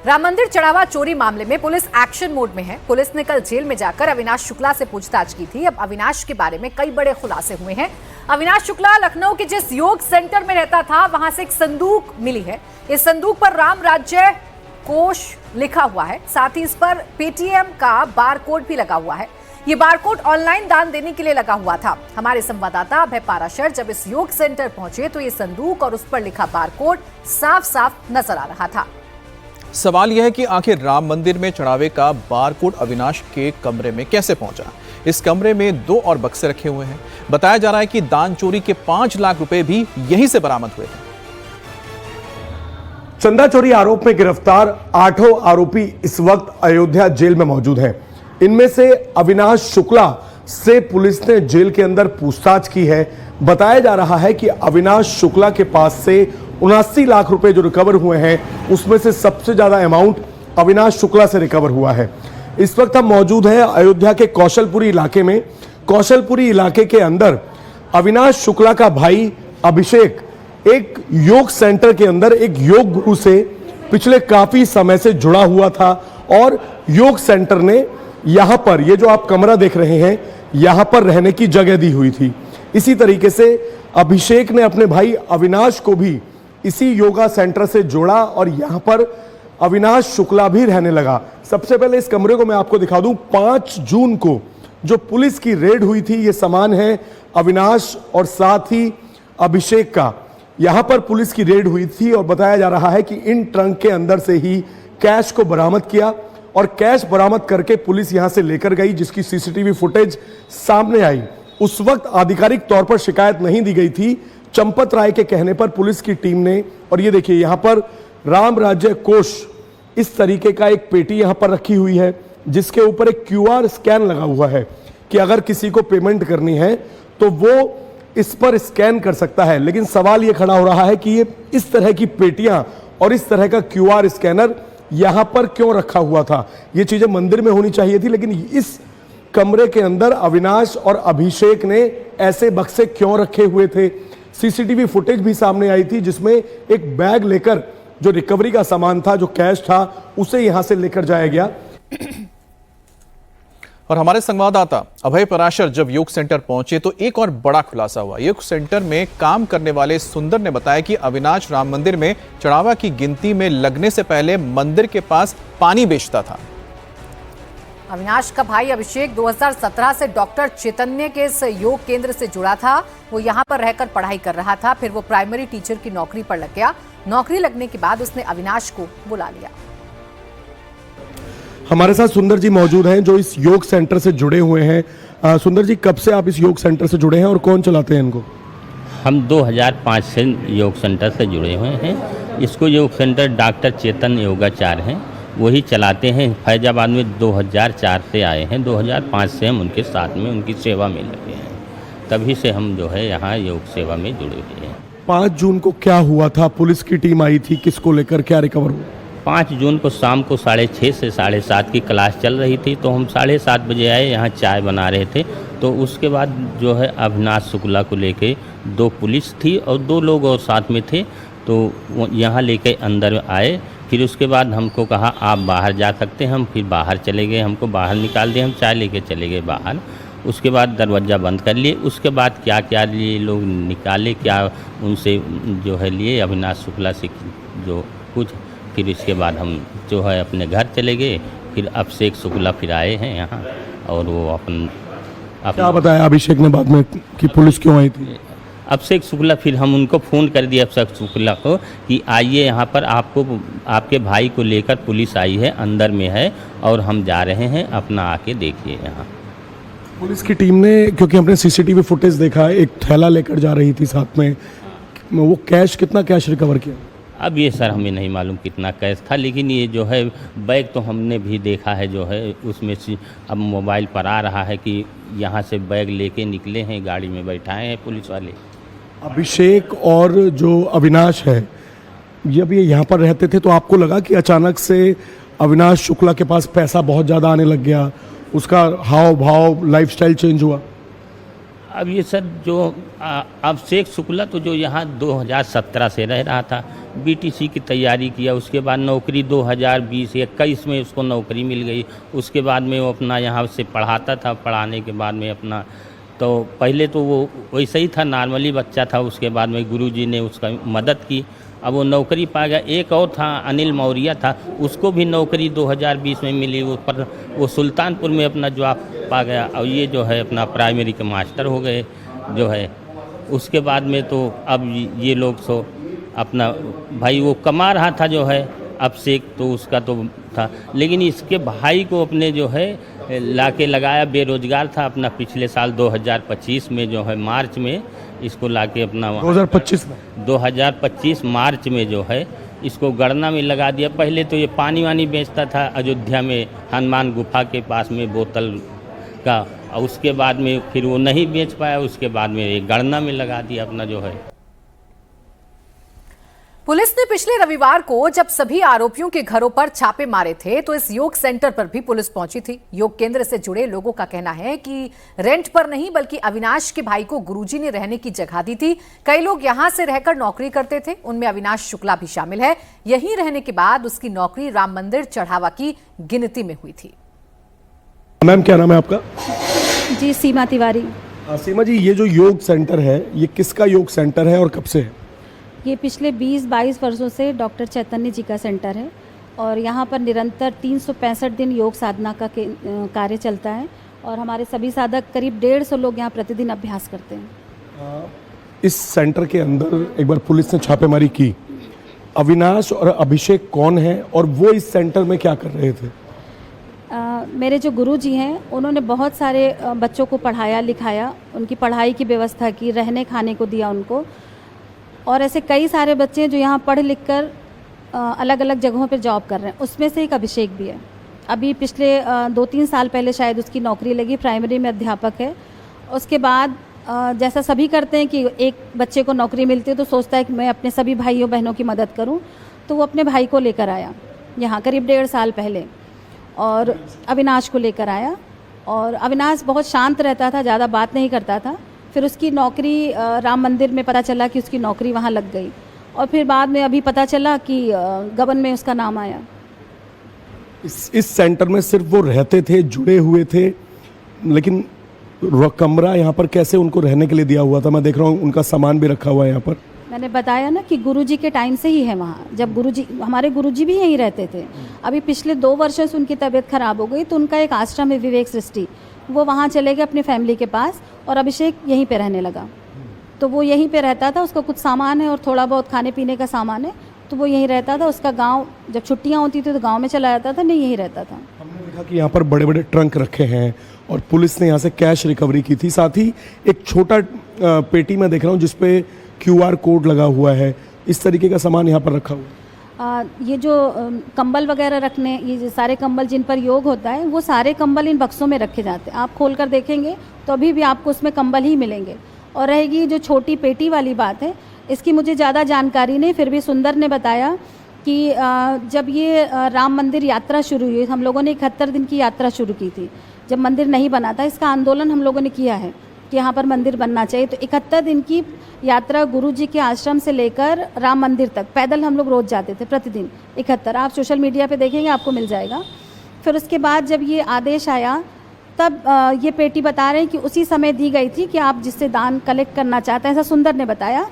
राम मंदिर चढ़ावा चोरी मामले में पुलिस एक्शन मोड में है। पुलिस ने कल जेल में जाकर अविनाश शुक्ला से पूछताछ की थी। अब अविनाश के बारे में कई बड़े खुलासे हुए हैं। अविनाश शुक्ला लखनऊ के जिस योग सेंटर में रहता था, वहां से एक संदूक मिली है। इस संदूक पर राम राज्य कोष लिखा हुआ है, साथ ही इस पर पेटीएम का बारकोड भी लगा हुआ है। ये बारकोड ऑनलाइन दान देने के लिए लगा हुआ था। हमारे संवाददाता अभय पाराशर जब इस योग सेंटर पहुंचे तो ये संदूक और उस पर लिखा बारकोड साफ साफ नजर आ रहा था। सवाल यह है कि आखिर राम मंदिर में चढ़ावे का बारकोड अविनाश के कमरे में कैसे पहुंचा। इस कमरे में 2 और बक्से रखे हुए हैं। बताया जा रहा है कि दान चोरी के 5 लाख रुपए भी यहीं से बरामद हुए थे। चंदा चोरी आरोप में गिरफ्तार 8 आरोपी इस वक्त अयोध्या जेल में मौजूद हैं। इनमें से अविनाश शुक्ला से पुलिस ने जेल के अंदर पूछताछ की है। बताया जा रहा है कि अविनाश शुक्ला के पास से 79 लाख रुपए जो रिकवर हुए हैं, उसमें से सबसे ज्यादा अमाउंट अविनाश शुक्ला से रिकवर हुआ है। इस वक्त हम मौजूद हैं अयोध्या के कौशलपुरी इलाके में। कौशलपुरी इलाके के अंदर अविनाश शुक्ला का भाई अभिषेक एक योग सेंटर के अंदर एक योग गुरु से पिछले काफी समय से जुड़ा हुआ था और योग सेंटर ने यहां पर, ये जो आप कमरा देख रहे हैं, यहां पर रहने की जगह दी हुई थी। इसी तरीके से अभिषेक ने अपने भाई अविनाश को भी इसी योगा सेंटर से जोड़ा और यहां पर अविनाश शुक्ला भी रहने लगा। सबसे पहले इस कमरे को मैं आपको दिखा दूं। 5 जून को जो पुलिस की रेड हुई थी, ये सामान है अविनाश और साथ ही अभिषेक का। यहां पर पुलिस की रेड हुई थी और बताया जा रहा है कि इन ट्रंक के अंदर से ही कैश को बरामद किया और कैश बरामद करके पुलिस यहां से लेकर गई, जिसकी सीसीटीवी फुटेज सामने आई। उस वक्त आधिकारिक तौर पर शिकायत नहीं दी गई थी। चंपत राय के कहने पर पुलिस की टीम ने, और ये देखिए यहां पर राम राज्य कोष इस तरीके का एक पेटी यहां पर रखी हुई है, जिसके ऊपर एक क्यूआर स्कैन लगा हुआ है कि अगर किसी को पेमेंट करनी है तो वो इस पर स्कैन कर सकता है। लेकिन सवाल ये खड़ा हो रहा है कि ये इस तरह की पेटियां और इस तरह का क्यूआर स्कैनर यहां पर क्यों रखा हुआ था। ये चीजें मंदिर में होनी चाहिए थी, लेकिन इस कमरे के अंदर अविनाश और अभिषेक ने ऐसे बक्से क्यों रखे हुए थे। सीसीटीवी फुटेज भी सामने आई थी, जिसमें एक बैग लेकर जो रिकवरी का सामान था, जो कैश था, उसे यहां से लेकर जाया गया। और हमारे संवाददाता अभय पराशर जब योग सेंटर पहुंचे तो एक और बड़ा खुलासा हुआ। योग सेंटर में काम करने वाले सुंदर ने बताया कि अविनाश राम मंदिर में चढ़ावा की गिनती में लगने से पहले मंदिर के पास पानी बेचता था। अविनाश का भाई अभिषेक 2017 से डॉक्टर चैतन्य के इस योग केंद्र से जुड़ा था। वो यहां पर रहकर पढ़ाई कर रहा था। फिर वो प्राइमरी टीचर की नौकरी पर लग गया। नौकरी लगने के बाद उसने अविनाश को बुला लिया। हमारे साथ सुंदर जी मौजूद हैं जो इस योग सेंटर से जुड़े हुए हैं। सुंदर जी, कब से आप इस योग सेंटर से जुड़े हैं और कौन चलाते हैं इनको? हम 2005 से योग सेंटर से जुड़े हुए हैं। इसको योग सेंटर डॉक्टर चेतन योगाचार्य हैं, वही चलाते हैं। फैजाबाद में 2004 से आए हैं। 2005 से हम उनके साथ में उनकी सेवा में लगे हैं। तभी से हम जो है यहाँ योग सेवा में जुड़े हुए हैं। 5 जून को क्या हुआ था? पुलिस की टीम आई थी, किसको लेकर, क्या रिकवर हुआ? 5 जून को शाम को 6:30 से 7:30 की क्लास चल रही थी, तो हम 7:30 बजे आए। यहाँ चाय बना रहे थे, तो उसके बाद जो है अविनाश शुक्ला को लेके 2 पुलिस थी और 2 लोग और साथ में थे, तो यहाँ लेके अंदर आए। फिर उसके बाद हमको कहा आप बाहर जा सकते हैं। हम फिर बाहर चले गए, हमको बाहर निकाल दिए। हम चाय लेके चले गए बाहर। उसके बाद दरवाज़ा बंद कर लिए। उसके बाद क्या क्या लिए लोग निकाले, क्या उनसे जो है लिए अविनाश शुक्ला से जो कुछ। फिर इसके बाद हम जो है अपने घर चले गए। फिर अभिषेक शुक्ला फिर आए हैं यहाँ और वो क्या बताया अभिषेक ने बाद में कि पुलिस क्यों आई थी? अभिषेक शुक्ला फिर हम उनको फ़ोन कर दिए अभिषेक शुक्ला को कि आइए यहाँ पर, आपको आपके भाई को लेकर पुलिस आई है, अंदर में है और हम जा रहे हैं, अपना आके देखिए यहाँ। पुलिस की टीम ने, क्योंकि हमने सीसीटीवी फुटेज देखा, एक थैला लेकर जा रही थी साथ में, वो कैश, कितना कैश रिकवर किया? अब ये सर हमें नहीं मालूम कितना कैश था, लेकिन ये जो है बैग तो हमने भी देखा है जो है उसमें से अब मोबाइल पर आ रहा है कि यहाँ से बैग लेके निकले हैं, गाड़ी में बैठाए हैं पुलिस वाले। अभिषेक और जो अविनाश है, जब ये यहाँ पर रहते थे तो आपको लगा कि अचानक से अविनाश शुक्ला के पास पैसा बहुत ज़्यादा आने लग गया, उसका हाव भाव लाइफस्टाइल चेंज हुआ? अब ये सर जो अब शेख शुक्ला तो जो यहाँ 2017 से रह रहा था, बीटीसी की तैयारी किया, उसके बाद नौकरी 2020-21 में उसको नौकरी मिल गई। उसके बाद में वो अपना यहाँ से पढ़ाता था, पढ़ाने के बाद में अपना तो पहले तो वो वैसे ही था, नॉर्मली बच्चा था। उसके बाद में गुरुजी ने उसका मदद की, अब वो नौकरी पा गया। एक और था अनिल मौर्य था, उसको भी नौकरी 2020 में मिली, पर वो सुल्तानपुर में अपना जॉब पा गया। और ये जो है अपना प्राइमरी के मास्टर हो गए जो है। उसके बाद में तो अब ये लोग तो अपना भाई वो कमा रहा था जो है, अब शेख तो उसका तो था, लेकिन इसके भाई को अपने जो है लाके लगाया, बेरोजगार था अपना पिछले साल 2025 में जो है मार्च में इसको लाके अपना 2025 मार्च में जो है इसको गणना में लगा दिया। पहले तो ये पानी वानी बेचता था अयोध्या में, हनुमान गुफा के पास में बोतल का, और उसके बाद में फिर वो नहीं बेच पाया, उसके बाद में ये गणना में लगा दिया अपना जो है। पुलिस ने पिछले रविवार को जब सभी आरोपियों के घरों पर छापे मारे थे तो इस योग सेंटर पर भी पुलिस पहुंची थी। योग केंद्र से जुड़े लोगों का कहना है कि रेंट पर नहीं बल्कि अविनाश के भाई को गुरुजी ने रहने की जगह दी थी। कई लोग यहां से रहकर नौकरी करते थे, उनमें अविनाश शुक्ला भी शामिल है। यहीं रहने के बाद उसकी नौकरी राम मंदिर चढ़ावा की गिनती में हुई थी। मैम क्या नाम है आपका? जी सीमा तिवारी। सीमा जी, ये जो योग सेंटर है ये किसका योग सेंटर है और कब से है? ये पिछले 20-22 वर्षों से डॉक्टर चैतन्य जी का सेंटर है और यहाँ पर निरंतर 365 दिन योग साधना का कार्य चलता है और हमारे सभी साधक करीब 150 लोग यहाँ प्रतिदिन अभ्यास करते हैं। इस सेंटर के अंदर एक बार पुलिस ने छापेमारी की। अविनाश और अभिषेक कौन है और वो इस सेंटर में क्या कर रहे थे? मेरे जो गुरुजी हैं उन्होंने बहुत सारे बच्चों को पढ़ाया लिखाया, उनकी पढ़ाई की व्यवस्था की, रहने खाने को दिया उनको। और ऐसे कई सारे बच्चे हैं जो यहाँ पढ़ लिख कर अलग अलग जगहों पर जॉब कर रहे हैं। उसमें से एक अभिषेक भी है। अभी पिछले 2-3 साल पहले शायद उसकी नौकरी लगी, प्राइमरी में अध्यापक है। उसके बाद जैसा सभी करते हैं कि एक बच्चे को नौकरी मिलती है तो सोचता है कि मैं अपने सभी भाइयों बहनों की मदद करूं, तो वो अपने भाई को लेकर आया यहाँ करीब 1.5 साल पहले और अविनाश को लेकर आया। और अविनाश बहुत शांत रहता था, ज़्यादा बात नहीं करता था। फिर उसकी नौकरी राम मंदिर में पता चला कि उसकी नौकरी वहाँ लग गई और फिर बाद में अभी पता चला कि गबन में उसका नाम आया। इस सेंटर में सिर्फ वो रहते थे, जुड़े हुए थे, लेकिन कमरा यहाँ पर कैसे उनको रहने के लिए दिया हुआ था? मैं देख रहा हूँ उनका सामान भी रखा हुआ है यहाँ पर। मैंने बताया ना कि गुरुजी के टाइम से ही है वहाँ, जब हमारे गुरुजी भी यहीं रहते थे। अभी पिछले 2 वर्षों से उनकी तबीयत खराब हो गई तो उनका एक आश्रम है विवेक सृष्टि, वो वहाँ चले गए अपनी फैमिली के पास और अभिषेक यहीं पे रहने लगा। तो वो यहीं पे रहता था, उसका कुछ सामान है और थोड़ा बहुत खाने पीने का सामान है, तो वो यहीं रहता था। उसका गांव जब छुट्टियां होती थी तो गांव में चला जाता था, नहीं यहीं रहता था। हमने देखा कि यहाँ पर बड़े बड़े ट्रंक रखे हैं और पुलिस ने यहाँ से कैश रिकवरी की थी। साथ ही एक छोटा पेटी में देख रहा हूँ जिसपे QR कोड लगा हुआ है। इस तरीके का सामान यहाँ पर रखा हुआ है। ये जो कंबल वगैरह रखने, ये जो सारे कंबल जिन पर योग होता है वो सारे कंबल इन बक्सों में रखे जाते हैं। आप खोल कर देखेंगे तो अभी भी आपको उसमें कंबल ही मिलेंगे। और रहेगी जो छोटी पेटी वाली बात है, इसकी मुझे ज़्यादा जानकारी नहीं, फिर भी सुंदर ने बताया कि जब ये राम मंदिर यात्रा शुरू हुई, हम लोगों ने 71 दिन की यात्रा शुरू की थी। जब मंदिर नहीं बना था, इसका आंदोलन हम लोगों ने किया है कि यहाँ पर मंदिर बनना चाहिए। तो 71 दिन की यात्रा गुरुजी के आश्रम से लेकर राम मंदिर तक पैदल हम लोग रोज जाते थे प्रतिदिन 71। आप सोशल मीडिया पे देखेंगे आपको मिल जाएगा। फिर उसके बाद जब ये आदेश आया तब ये पेटी बता रहे हैं कि उसी समय दी गई थी कि आप जिससे दान कलेक्ट करना चाहते हैं, ऐसा सुंदर ने बताया।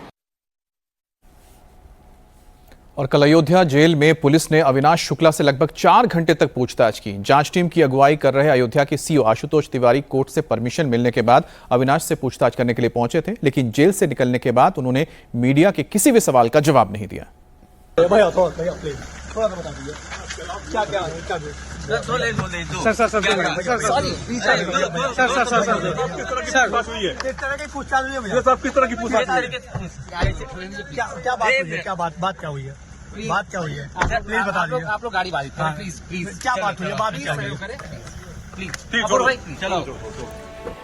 और कल अयोध्या जेल में पुलिस ने अविनाश शुक्ला से लगभग 4 घंटे तक पूछताछ की। जांच टीम की अगुवाई कर रहे अयोध्या के सीओ आशुतोष तिवारी कोर्ट से परमिशन मिलने के बाद अविनाश से पूछताछ करने के लिए पहुंचे थे, लेकिन जेल से निकलने के बाद उन्होंने मीडिया के किसी भी सवाल का जवाब नहीं दिया। बात क्या हुई है? प्लीज बता दीजिए। आप लोग गाड़ी प्लीज क्या बात हुई है? बात क्या हुई है? प्लीज चलो।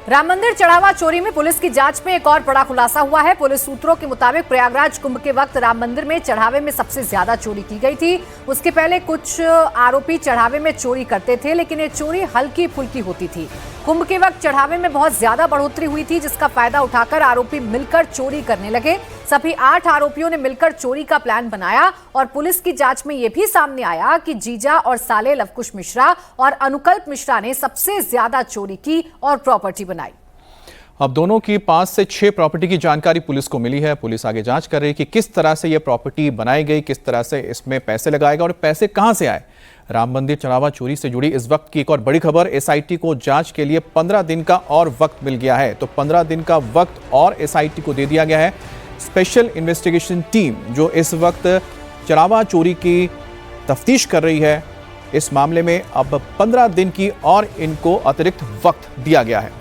राम मंदिर चढ़ावा चोरी में पुलिस की जांच में एक और बड़ा खुलासा हुआ है। पुलिस सूत्रों के मुताबिक प्रयागराज कुंभ के वक्त राम मंदिर में चढ़ावे में सबसे ज्यादा चोरी की गई थी। उसके पहले कुछ आरोपी चढ़ावे में चोरी करते थे, लेकिन ये चोरी हल्की फुल्की होती थी। कुंभ के वक्त चढ़ावे में बहुत ज्यादा बढ़ोतरी हुई थी, जिसका फायदा उठाकर आरोपी मिलकर चोरी करने लगे। सभी 8 आरोपियों ने मिलकर चोरी का प्लान बनाया और पुलिस की जांच में यह भी सामने आया कि जीजा और साले लवकुश मिश्रा और अनुकल्प मिश्रा ने सबसे ज्यादा चोरी की और प्रॉपर्टी बनाई। अब दोनों की 5 से 6 प्रॉपर्टी की जानकारी पुलिस को मिली है। पुलिस आगे जांच कर रही है कि किस तरह से यह प्रॉपर्टी बनाई गई, किस तरह से इसमें पैसे लगाएगा और पैसे कहां से आए। राम मंदिर चढ़ावा चोरी से जुड़ी इस वक्त की एक और बड़ी खबर, एसआईटी को जांच के लिए 15 दिन का और वक्त मिल गया है। तो 15 दिन का वक्त और एसआईटी को दे दिया गया है। स्पेशल इन्वेस्टिगेशन टीम जो इस वक्त चढ़ावा चोरी की तफ्तीश कर रही है, इस मामले में अब 15 दिन की और इनको अतिरिक्त वक्त दिया गया है।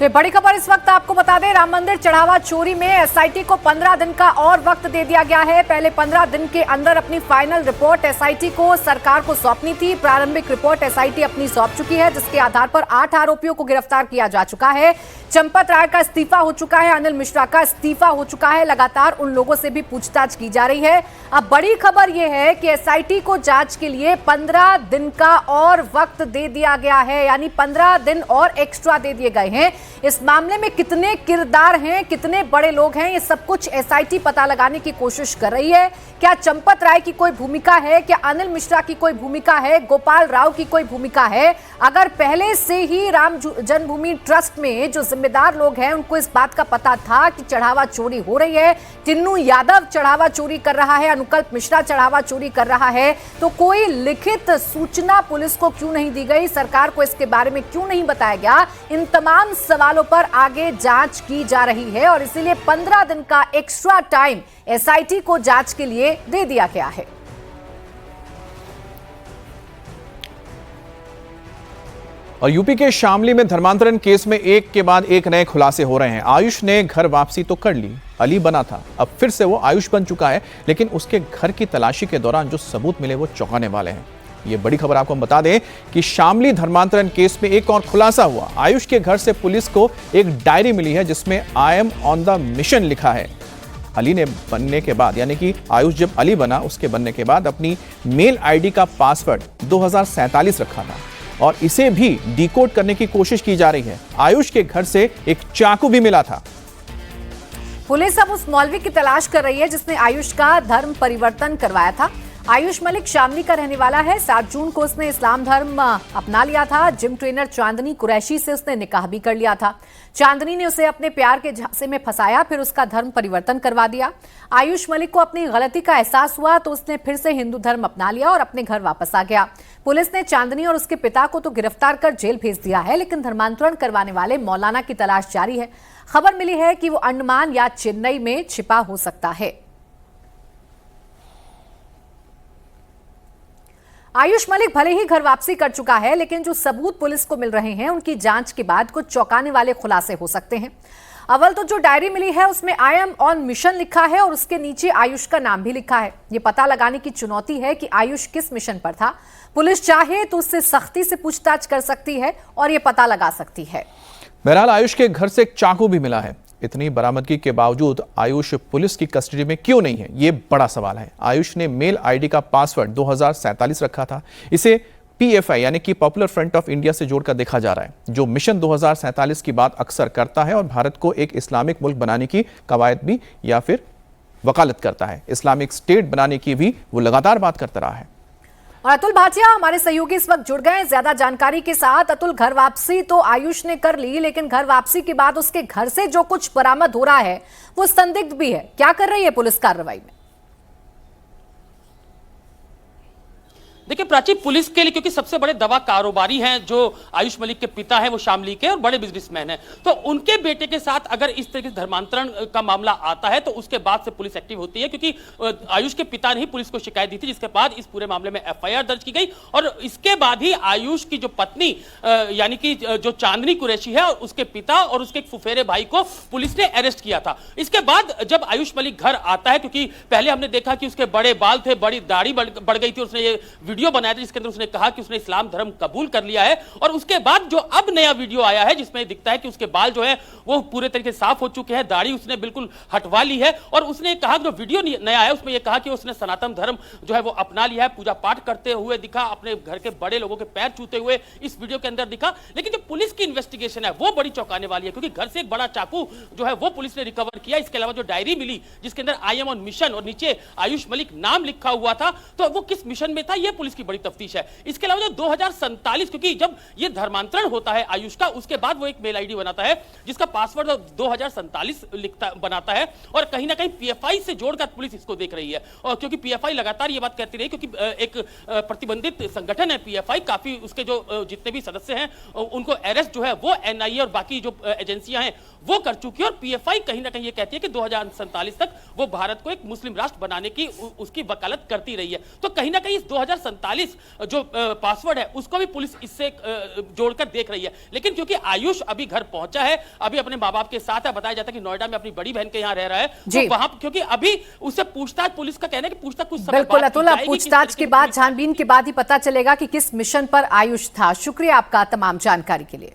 तो बड़ी खबर इस वक्त आपको बता दें, राम मंदिर चढ़ावा चोरी में एसआईटी को 15 दिन का और वक्त दे दिया गया है। पहले 15 दिन के अंदर अपनी फाइनल रिपोर्ट एसआईटी को सरकार को सौंपनी थी। प्रारंभिक रिपोर्ट एसआईटी अपनी सौंप चुकी है, जिसके आधार पर 8 आरोपियों को गिरफ्तार किया जा चुका है। चंपत राय का इस्तीफा हो चुका है, अनिल मिश्रा का इस्तीफा हो चुका है। लगातार उन लोगों से भी पूछताछ की जा रही है। अब बड़ी खबर यह है कि एसआईटी को जांच के लिए 15 दिन का और वक्त दे दिया गया है, यानी 15 दिन और एक्स्ट्रा दे दिए गए हैं। इस मामले में कितने किरदार हैं, कितने बड़े लोग हैं, ये सब कुछ एसआईटी पता लगाने की कोशिश कर रही है। क्या चंपत राय की कोई भूमिका है, क्या अनिल मिश्रा की कोई भूमिका है, गोपाल राव की कोई भूमिका है? अगर पहले से ही राम जन्मभूमि ट्रस्ट में जो जिम्मेदार लोग हैं उनको इस बात का पता था कि चढ़ावा चोरी हो रही है, टिन्नू यादव चढ़ावा चोरी कर रहा है, अनुकल्प मिश्रा चढ़ावा चोरी कर रहा है, तो कोई लिखित सूचना पुलिस को क्यों नहीं दी गई, सरकार को इसके बारे में क्यों नहीं बताया गया? इन तमाम सवालों पर आगे जांच की जा रही है और इसीलिए 15 दिन का एक्स्ट्रा टाइम एसआईटी को जांच के लिए दे दिया गया है। और यूपी के शामली में धर्मांतरण केस में एक के बाद एक नए खुलासे हो रहे हैं। आयुष ने घर वापसी तो कर ली, अली बना था, अब फिर से वो आयुष बन चुका है, लेकिन उसके घर की तलाशी के दौरान जो सबूत मिले वो चौंकाने वाले हैं। ये बड़ी खबर आपको हम बता दें कि शामली धर्मांतरण केस में एक और खुलासा हुआ। आयुष के घर से पुलिस को एक डायरी मिली है जिसमें I am on the mission लिखा है। अली ने बनने के बाद, यानी कि आयुष जब अली बना उसके बनने के बाद अपनी मेल आईडी का पासवर्ड 2047 रखा था और इसे भी डिकोड करने की कोशिश की जा रही है। आयुष के घर से एक चाकू भी मिला था। पुलिस अब उस मौलवी की तलाश कर रही है जिसने आयुष का धर्म परिवर्तन करवाया था। आयुष मलिक शामली का रहने वाला है। 7 जून को उसने इस्लाम धर्म अपना लिया था। जिम ट्रेनर चांदनी कुरैशी से उसने निकाह भी कर लिया था। चांदनी ने उसे अपने प्यार के झांसे में फंसाया, फिर उसका धर्म परिवर्तन करवा दिया। आयुष मलिक को अपनी गलती का एहसास हुआ तो उसने फिर से हिंदू धर्म अपना लिया और अपने घर वापस आ गया। पुलिस ने चांदनी और उसके पिता को तो गिरफ्तार कर जेल भेज दिया है, लेकिन धर्मांतरण करवाने वाले मौलाना की तलाश जारी है। खबर मिली है कि वो अंडमान या चेन्नई में छिपा हो सकता है। आयुष मलिक भले ही घर वापसी कर चुका है, लेकिन जो सबूत पुलिस को मिल रहे हैं उनकी जांच के बाद कुछ चौंकाने वाले खुलासे हो सकते हैं। अव्वल तो जो डायरी मिली है उसमें आई एम ऑन मिशन लिखा है और उसके नीचे आयुष का नाम भी लिखा है। ये पता लगाने की चुनौती है कि आयुष किस मिशन पर था। पुलिस चाहे तो उससे सख्ती से पूछताछ कर सकती है और ये पता लगा सकती है। बहरहाल आयुष के घर से एक चाकू भी मिला है। इतनी बरामदगी के बावजूद आयुष पुलिस की कस्टडी में क्यों नहीं है, ये बड़ा सवाल है। आयुष ने मेल आईडी का पासवर्ड 2047 रखा था। इसे पीएफआई यानी कि पॉपुलर फ्रंट ऑफ इंडिया से जोड़कर देखा जा रहा है, जो मिशन 2047 की बात अक्सर करता है और भारत को एक इस्लामिक मुल्क बनाने की कवायद भी या फिर वकालत करता है। इस्लामिक स्टेट बनाने की भी वो लगातार बात करता रहा है। और अतुल भाटिया हमारे सहयोगी इस वक्त जुड़ गए ज्यादा जानकारी के साथ। अतुल, घर वापसी तो आयुष ने कर ली, लेकिन घर वापसी के बाद उसके घर से जो कुछ बरामद हो रहा है वो संदिग्ध भी है। क्या कर रही है पुलिस कार्रवाई में? देखिए प्राची, पुलिस के लिए क्योंकि सबसे बड़े दवा कारोबारी हैं जो आयुष मलिक के पिता हैं, वो शामली के और बड़े बिजनेसमैन हैं, तो उनके बेटे के साथ अगर इस तरीके से धर्मांतरण का मामला आता है तो उसके बाद से पुलिस एक्टिव होती है, क्योंकि आयुष के पिता ने ही पुलिस को शिकायत दी थी, जिसके बाद इस पूरे मामले में एफआईआर दर्ज की गई और इसके बाद ही आयुष की जो पत्नी यानी कि जो चांदनी कुरैशी है और उसके पिता और उसके फुफेरे भाई को पुलिस ने अरेस्ट किया था। इसके बाद जब आयुष मलिक घर आता है, क्योंकि पहले हमने देखा कि उसके बड़े बाल थे, बड़ी दाढ़ी बढ़ गई थी, उसने ये वीडियो वीडियो बनाया था जिसके अंदर उसने कहा कि उसने इस्लाम धर्म कबूल कर लिया है, और उसके बाद जो अब नया वीडियो आया है जिसमें दिखता है कि उसके बाल जो है वो पूरे तरीके से साफ हो चुके हैं, दाढ़ी उसने बिल्कुल हटवा ली है, और उसने कहा जो वीडियो नया है उसमें यह कहा कि उसने सनातन धर्म जो है वो अपना लिया है, पूजा पाठ करते हुए दिखा, अपने घर के बड़े लोगों के पैर छूते हुए इस वीडियो के अंदर दिखा। लेकिन जो पुलिस की इन्वेस्टिगेशन है वो बड़ी चौंकाने वाली है, क्योंकि घर से एक बड़ा चाकू जो है वो पुलिस ने रिकवर किया। इसके अलावा जो डायरी मिली जिसके अंदर आई एम ऑन मिशन और नीचे आयुष मलिक नाम लिखा हुआ था, तो वो किस मिशन में था ये पुलिस की बड़ी तफ्तीश है। इसके अलावा जो 2047, क्योंकि जब ये धर्मांतरण होता है आयुष का, उसके बाद वो एक मेल आईडी बनाता है जिसका पासवर्ड 2047 बनाता है, और कहीं ना कहीं पीएफआई से जोड़कर पुलिस इसको देख रही है। और क्योंकि पीएफआई लगातार ये बात कहती रही, क्योंकि एक प्रतिबंधित संगठन है पीएफआई, काफी उसके जो जितने भी सदस्य हैं उनको अरेस्ट जो है वो एनआईए और बाकी जो एजेंसियां हैं वो कर चुकी है, और पीएफआई कहीं ना कहीं ये कहती है कि 2047 तक वो भारत को एक मुस्लिम राष्ट्र बनाने की उसकी वकालत करती रही है। तो कहीं ना कहीं इस 2047 जो पासवर्ड है उसको भी पुलिस इससे जोड़कर देख रही है। लेकिन क्योंकि आयुष अभी घर पहुंचा है, अभी अपने माँ बाप के साथ है, बताया जाता है कि नोएडा में अपनी बड़ी बहन के यहाँ रह रहा है, तो वहां क्योंकि अभी उससे पूछताछ, पुलिस का कहना है कि पूछताछ कुछ समय बिल्कुल अतुल, पूछताछ के बाद, छानबीन के बाद ही पता चलेगा कि किस मिशन पर आयुष था। शुक्रिया आपका तमाम जानकारी के लिए।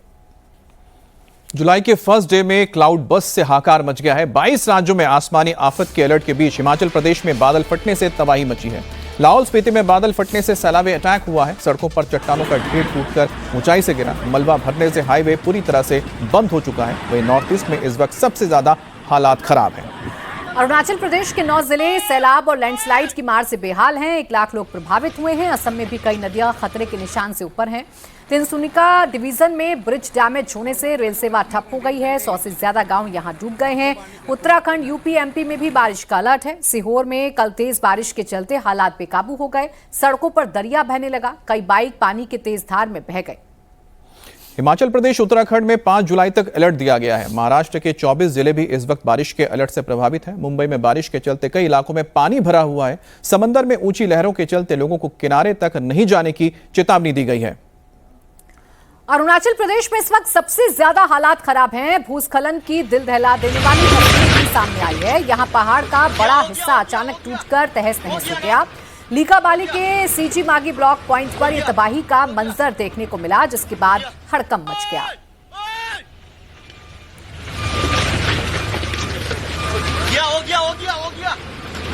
जुलाई के फर्स्ट डे में क्लाउड बस से हाहाकार मच गया है। 22 राज्यों में आसमानी आफत के अलर्ट के बीच हिमाचल प्रदेश में बादल फटने से तबाही मची है। लाहौल स्पीति में बादल फटने से सैलाबी अटैक हुआ है। सड़कों पर चट्टानों का ढेर टूटकर ऊंचाई से गिरा। मलबा भरने से हाईवे पूरी तरह से बंद हो चुका है। वहीं नॉर्थ ईस्ट में इस वक्त सबसे ज्यादा हालात खराब हैं। अरुणाचल प्रदेश के 9 जिले सैलाब और लैंडस्लाइड की मार से बेहाल हैं। 1 लाख लोग प्रभावित हुए हैं। असम में भी कई नदियां खतरे के निशान से ऊपर हैं। तिनसुनिका डिवीजन में ब्रिज डैमेज होने से रेल सेवा ठप हो गई है। 100 से ज्यादा गांव यहां डूब गए हैं। उत्तराखंड, यूपी, एमपी में भी बारिश का अलर्ट है। सीहोर में कल तेज बारिश के चलते हालात बेकाबू हो गए। सड़कों पर दरिया बहने लगा। कई बाइक पानी के तेज धार में बह गए। हिमाचल प्रदेश, उत्तराखंड में 5 जुलाई तक अलर्ट दिया गया है। महाराष्ट्र के 24 जिले भी इस वक्त बारिश के अलर्ट से प्रभावित हैं। मुंबई में बारिश के चलते कई इलाकों में पानी भरा हुआ है। समंदर में ऊंची लहरों के चलते लोगों को किनारे तक नहीं जाने की चेतावनी दी गई है। अरुणाचल प्रदेश में इस वक्त सबसे ज्यादा हालात खराब हैं। भूस्खलन की दिल दहला देने वाली तस्वीर भी सामने आई है। यहां पहाड़ का बड़ा हिस्सा अचानक टूटकर तहस नहस हो गया। लीकाबाली के सीजी मागी ब्लॉक पॉइंट पर यह तबाही का मंजर देखने को मिला, जिसके बाद हड़कंप मच गया।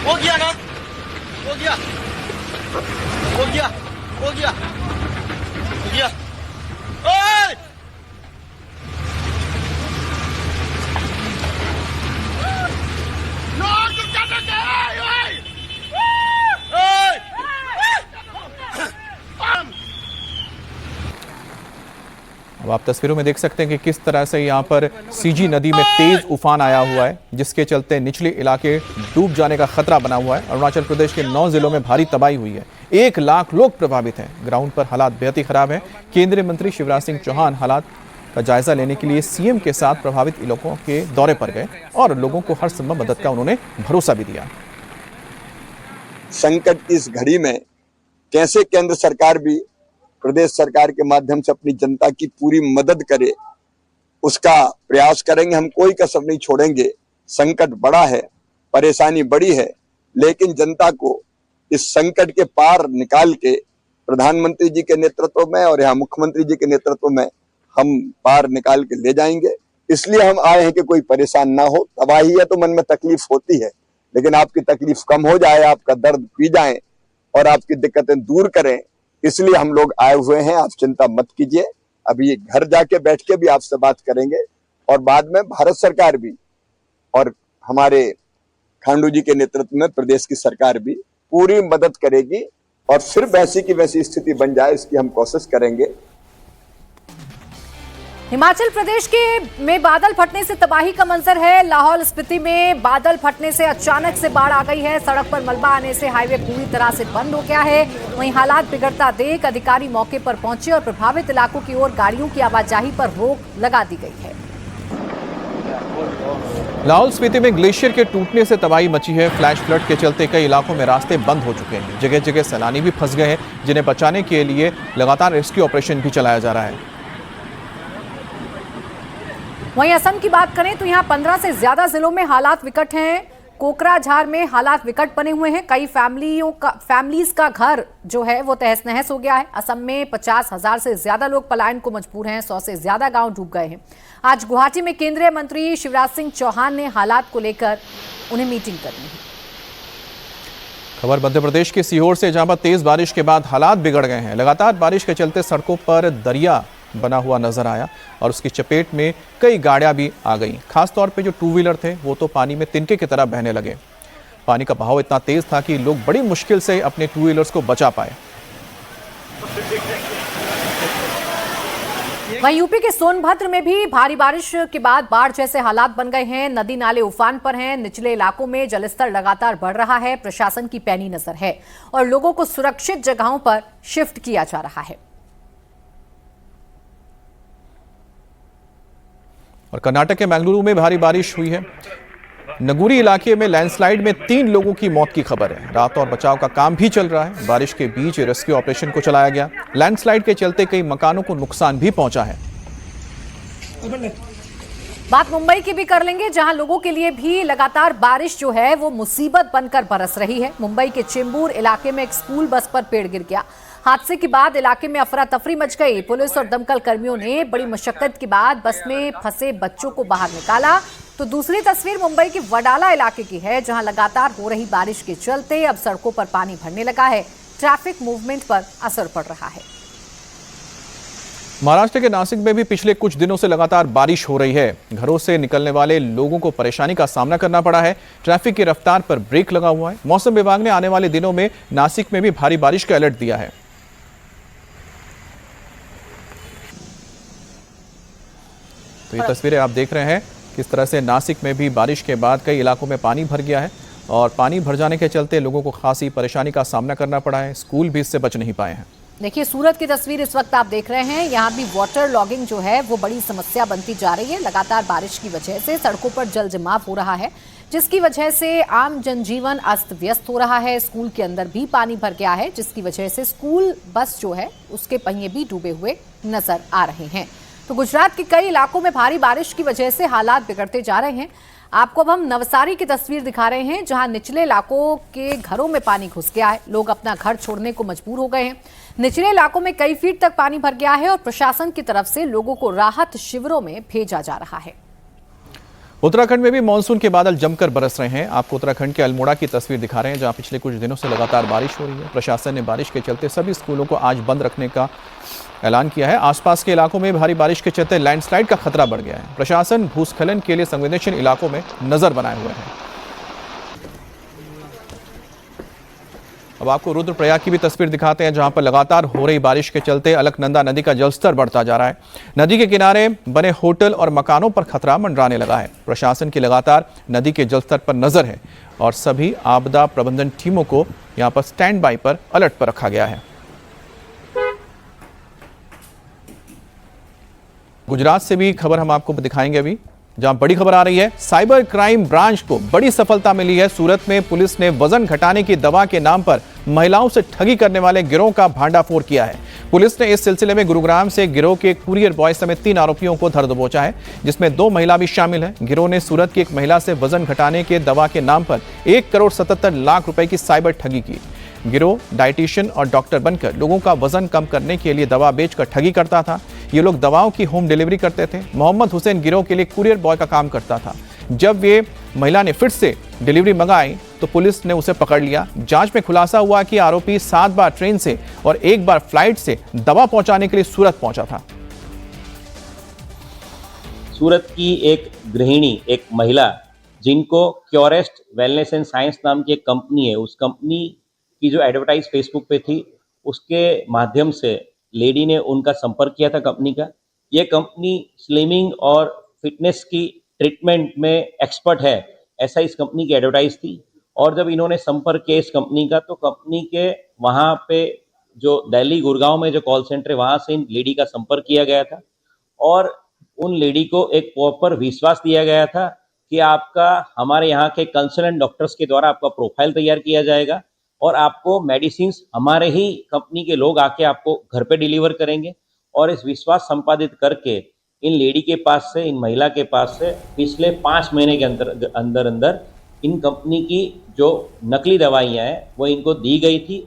हो गया ना, हो गया। ओए! अब आप तस्वीरों में देख सकते हैं कि किस तरह से यहां पर सीजी नदी में तेज उफान आया हुआ है, जिसके चलते निचले इलाके डूब जाने का खतरा बना हुआ है। अरुणाचल प्रदेश के 9 जिलों में भारी तबाही हुई है। 1 लाख लोग प्रभावित हैं। ग्राउंड पर हालात बेहद ही खराब है। केंद्रीय मंत्री शिवराज सिंह चौहान हालात का जायजा लेने के लिए सीएम के साथ प्रभावित इलाकों के दौरे पर गए और लोगों को हर संभव मदद का उन्होंने भरोसा भी दिया। संकट की इस घड़ी में कैसे केंद्र सरकार भी प्रदेश सरकार के माध्यम से अपनी जनता की पूरी मदद करे, उसका प्रयास करेंगे। हम कोई कसर नहीं छोड़ेंगे। संकट बड़ा है, परेशानी बड़ी है, लेकिन जनता को इस संकट के पार निकाल के प्रधानमंत्री जी के नेतृत्व में और यहाँ मुख्यमंत्री जी के नेतृत्व में हम पार निकाल के ले जाएंगे। इसलिए हम आए हैं कि कोई परेशान ना हो। तबाही है तो मन में तकलीफ होती है, लेकिन आपकी तकलीफ कम हो जाए, आपका दर्द पी जाए और आपकी दिक्कतें दूर करें, इसलिए हम लोग आए हुए हैं। आप चिंता मत कीजिए। अभी घर जाके बैठ के भी आपसे बात करेंगे और बाद में भारत सरकार भी और हमारे खांडू जी के नेतृत्व में प्रदेश की सरकार भी पूरी मदद करेगी और फिर वैसी की वैसी स्थिति बन जाए, इसकी हम कोशिश करेंगे। हिमाचल प्रदेश के में बादल फटने से तबाही का मंजर है। लाहौल स्पीति में बादल फटने से अचानक से बाढ़ आ गई है। सड़क पर मलबा आने से हाईवे पूरी तरह से बंद हो गया है। वहीं हालात बिगड़ता देख अधिकारी मौके पर पहुंचे और प्रभावित इलाकों की ओर गाड़ियों की आवाजाही पर रोक लगा दी गई है। लाहौल स्पीति में ग्लेशियर के टूटने से तबाही मची है। फ्लैश फ्लड के चलते कई इलाकों में रास्ते बंद हो चुके हैं। जगह जगह सैलानी भी फंस गए हैं, जिन्हें बचाने के लिए लगातार रेस्क्यू ऑपरेशन भी चलाया जा रहा है। वहीं असम की बात करें तो यहां 15 से ज्यादा जिलों में हालात विकट हैं। कोकराझार में हालात विकट बने हुए हैं। कई फैमिलीज का घर जो है वो तहस नहस हो गया है। असम में 50,000 से ज्यादा लोग पलायन को मजबूर हैं। 100 से ज्यादा गांव डूब गए हैं। आज गुवाहाटी में केंद्रीय मंत्री शिवराज सिंह चौहान ने हालात को लेकर उन्हें मीटिंग करनी है। खबर मध्य प्रदेश के सीहोर से, जहां पर तेज बारिश के बाद हालात बिगड़ गए हैं। लगातार बारिश के चलते सड़कों पर दरिया बना हुआ नजर आया और उसकी चपेट में कई गाड़ियां भी आ गईं। खासतौर पे जो टू व्हीलर थे वो तो पानी में तिनके की तरह बहने लगे। पानी का बहाव इतना तेज था कि लोग बड़ी मुश्किल से अपने टू व्हीलर्स को बचा पाए। वहीं यूपी के सोनभद्र में भी भारी बारिश के बाद बाढ़ जैसे हालात बन गए हैं। नदी नाले उफान पर हैं। निचले इलाकों में जलस्तर लगातार बढ़ रहा है। प्रशासन की पैनी नजर है और लोगों को सुरक्षित जगहों पर शिफ्ट किया जा रहा है। और कर्नाटक के मंगलुरु में भारी बारिश हुई है। नगुरी इलाके में लैंडस्लाइड में 3 लोगों की मौत की खबर है। राहत और बचाव का काम भी चल रहा है। बारिश के बीच रेस्क्यू ऑपरेशन को चलाया गया। लैंडस्लाइड के चलते कई मकानों को नुकसान भी पहुंचा है। बात मुंबई की भी कर लेंगे, जहां लोगों के लिए भी लगातार बारिश जो है वो मुसीबत बनकर बरस रही है। मुंबई के चेंबूर इलाके में एक स्कूल बस पर पेड़ गिर गया। हादसे के बाद इलाके में अफरा तफरी मच गई। पुलिस और दमकल कर्मियों ने बड़ी मशक्कत के बाद बस में फंसे बच्चों को बाहर निकाला। तो दूसरी तस्वीर मुंबई के वडाला इलाके की है, जहां लगातार हो रही बारिश के चलते अब सड़कों पर पानी भरने लगा है। ट्रैफिक मूवमेंट पर असर पड़ रहा है। महाराष्ट्र के नासिक में भी पिछले कुछ दिनों से लगातार बारिश हो रही है। घरों से निकलने वाले लोगों को परेशानी का सामना करना पड़ा है। ट्रैफिक की रफ्तार पर ब्रेक लगा हुआ है। मौसम विभाग ने आने वाले दिनों में नासिक में भी भारी बारिश का अलर्ट दिया है। तो ये तस्वीरें आप देख रहे हैं किस तरह से नासिक में भी बारिश के बाद कई इलाकों में पानी भर गया है और पानी भर जाने के चलते लोगों को खासी परेशानी का सामना करना पड़ा है। स्कूल भी इससे बच नहीं पाए हैं। देखिए, सूरत की तस्वीर इस वक्त आप देख रहे हैं। यहाँ भी वाटर लॉगिंग जो है वो बड़ी समस्या बनती जा रही है। लगातार बारिश की वजह से सड़कों पर जल जमाव हो रहा है, जिसकी वजह से आम जनजीवन अस्त व्यस्त हो रहा है। स्कूल के अंदर भी पानी भर गया है, जिसकी वजह से स्कूल बस जो है उसके पहिए भी डूबे हुए नजर आ रहे हैं। तो गुजरात के कई इलाकों में भारी बारिश की वजह से हालात बिगड़ते जा रहे हैं। आपको अब हम नवसारी की तस्वीर दिखा रहे हैं, जहां निचले इलाकों के घरों में पानी घुस गया है। लोग अपना घर छोड़ने को मजबूर हो गए हैं। निचले इलाकों में कई फीट तक पानी भर गया है और प्रशासन की तरफ से लोगों को राहत शिविरों में भेजा जा रहा है। उत्तराखंड में भी मानसून के बादल जमकर बरस रहे हैं। आपको उत्तराखंड के अल्मोड़ा की तस्वीर दिखा रहे हैं, जहां पिछले कुछ दिनों से लगातार बारिश हो रही है। प्रशासन ने बारिश के चलते सभी स्कूलों को आज बंद रखने का ऐलान किया है। आसपास के इलाकों में भारी बारिश के चलते लैंडस्लाइड का खतरा बढ़ गया है। प्रशासन भूस्खलन के लिए संवेदनशील इलाकों में नजर बनाए हुए हैं। अब आपको रुद्रप्रयाग की भी तस्वीर दिखाते हैं, जहां पर लगातार हो रही बारिश के चलते अलकनंदा नदी का जलस्तर बढ़ता जा रहा है। नदी के किनारे बने होटल और मकानों पर खतरा मंडराने लगा है। प्रशासन की लगातार नदी के जलस्तर पर नजर है और सभी आपदा प्रबंधन टीमों को यहां पर स्टैंड बाय पर अलर्ट पर रखा गया है। गुजरात से भी खबर हम आपको दिखाएंगे अभी, जहां बड़ी खबर आ रही है। साइबर क्राइम ब्रांच को बड़ी सफलता मिली है। सूरत में पुलिस ने वजन घटाने की दवा के नाम पर महिलाओं से ठगी करने वाले गिरोह का भांडाफोड़ किया है। पुलिस ने इस सिलसिले में गुरुग्राम से गिरोह के कुरियर बॉय समेत 3 आरोपियों को धर दबोचा है, जिसमें 2 महिला भी शामिल है। गिरोह ने सूरत की एक महिला से वजन घटाने के दवा के नाम पर 1,77,00,000 रुपए की साइबर ठगी की। गिरोह डाइटिशियन और डॉक्टर बनकर लोगों का वजन कम करने के लिए दवा बेचकर ठगी करता था। ये लोग दवाओं की होम डिलीवरी करते थे। मोहम्मद हुसैन गिरोह के लिए कुरियर बॉय का काम करता था। जब ये महिला ने फिर से डिलीवरी मंगाई तो पुलिस ने उसे पकड़ लिया। जांच में खुलासा हुआ कि आरोपी 7 बार ट्रेन से और 1 बार फ्लाइट से दवा पहुंचाने के लिए सूरत पहुंचा था। सूरत की एक गृहिणी, एक महिला, जिनको क्योरेस्ट वेलनेस एंड साइंस नाम की एक कंपनी है, उस कंपनी की जो एडवर्टाइज फेसबुक पे थी, उसके माध्यम से लेडी ने उनका संपर्क किया था कंपनी का। ये कंपनी स्लिमिंग और फिटनेस की ट्रीटमेंट में एक्सपर्ट है, ऐसा इस कंपनी की एडवर्टाइज थी। और जब इन्होंने संपर्क किया इस कंपनी का, तो कंपनी के वहाँ पे जो दिल्ली गुड़गांव में जो कॉल सेंटर है, वहाँ से इन लेडी का संपर्क किया गया था और उन लेडी को एक प्रॉपर विश्वास दिया गया था कि आपका हमारे यहाँ के कंसल्टेंट डॉक्टर्स के द्वारा आपका प्रोफाइल तैयार किया जाएगा और आपको मेडिसिन हमारे ही कंपनी के लोग आके आपको घर पे डिलीवर करेंगे। और इस विश्वास संपादित करके इन लेडी के पास से, इन महिला के पास से पिछले 5 महीने के अंदर इन कंपनी की जो नकली दवाइयाँ हैं वो इनको दी गई थी